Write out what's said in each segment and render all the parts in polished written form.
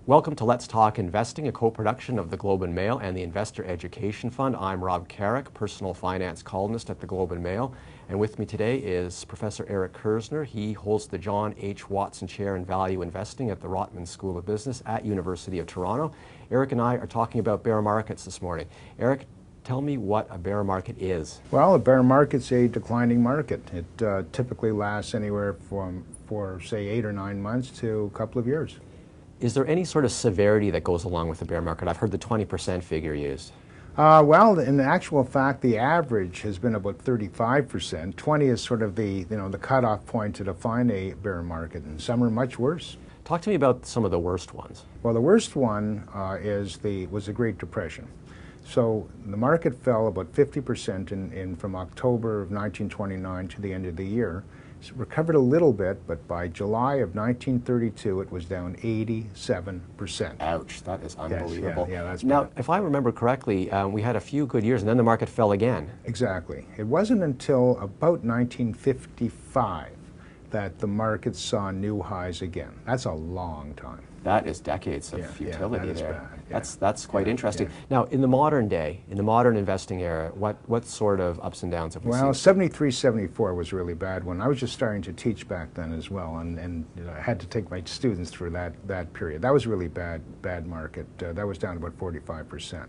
Welcome to Let's Talk Investing, a co-production of the Globe and Mail and the Investor Education Fund. I'm Rob Carrick, personal finance columnist at the Globe and Mail. And with me today is Professor Eric Kirzner. He holds the John H. Watson Chair in Value Investing at the Rotman School of Business at University of Toronto. Eric and I are talking about bear markets this morning. Eric, tell me what a bear market is. Well, a bear market's a declining market. It typically lasts anywhere from, say, 8 or 9 months to a couple of years. Is there any sort of severity that goes along with the bear market? I've heard the 20% figure used. Well, in actual fact, the average has been about 35%. 20 is sort of the cutoff point to define a bear market, and some are much worse. Talk to me about some of the worst ones. Well, the worst one was the Great Depression. So the market fell about 50% from October of 1929 to the end of the year. It's recovered a little bit, but by July of 1932, it was down 87%. Ouch, that is unbelievable. Yes, yeah, that's now, bad. if I remember correctly, we had a few good years, and then the market fell again. Exactly. It wasn't until about 1955 that the market saw new highs again. That's a long time. That is decades of futility that is there. bad. That's quite interesting. Now, in the modern day, in the modern investing era, what sort of ups and downs have we seen? Well, 73, 74 was a really bad one. I was just starting to teach back then as well, and I had to take my students through that period. That was a really bad market. That was down about 45%.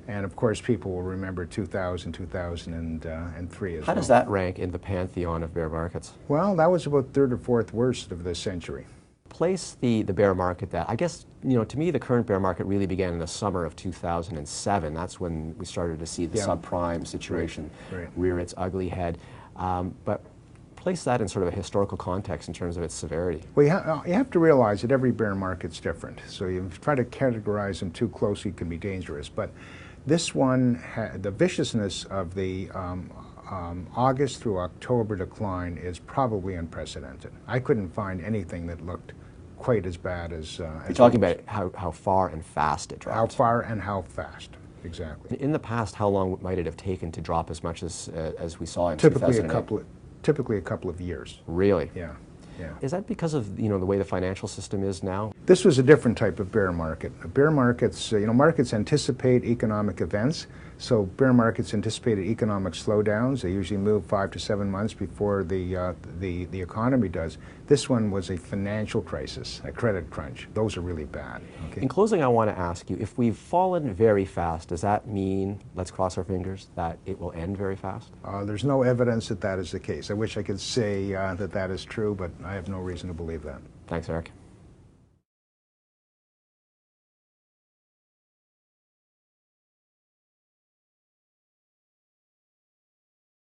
And of course, people will remember 2000, 2003 as well. How does that rank in the pantheon of bear markets? Well, that was about third or fourth worst of the century. Place the bear market that, I guess, to me, the current bear market really began in the summer of 2007. That's when we started to see the subprime situation rear its ugly head. But place that in sort of a historical context in terms of its severity. Well, you have to realize that every bear market's different. So you try to categorize them too closely can be dangerous. But this one, the viciousness of the August through October decline is probably unprecedented. I couldn't find anything that looked quite as bad as... You're talking about how far and fast it dropped. How far and how fast, exactly. In the past, how long might it have taken to drop as much as we saw in Typically 2008? Typically a couple of years. Really? Yeah. Yeah. Is that because of the way the financial system is now? This was a different type of bear market. Bear markets, markets anticipate economic events. So bear markets anticipated economic slowdowns. They usually move 5 to 7 months before the economy does. This one was a financial crisis, a credit crunch. Those are really bad. Okay? In closing, I want to ask you, if we've fallen very fast, does that mean, let's cross our fingers, that it will end very fast? There's no evidence that that is the case. I wish I could say that is true, but I have no reason to believe that. Thanks, Eric.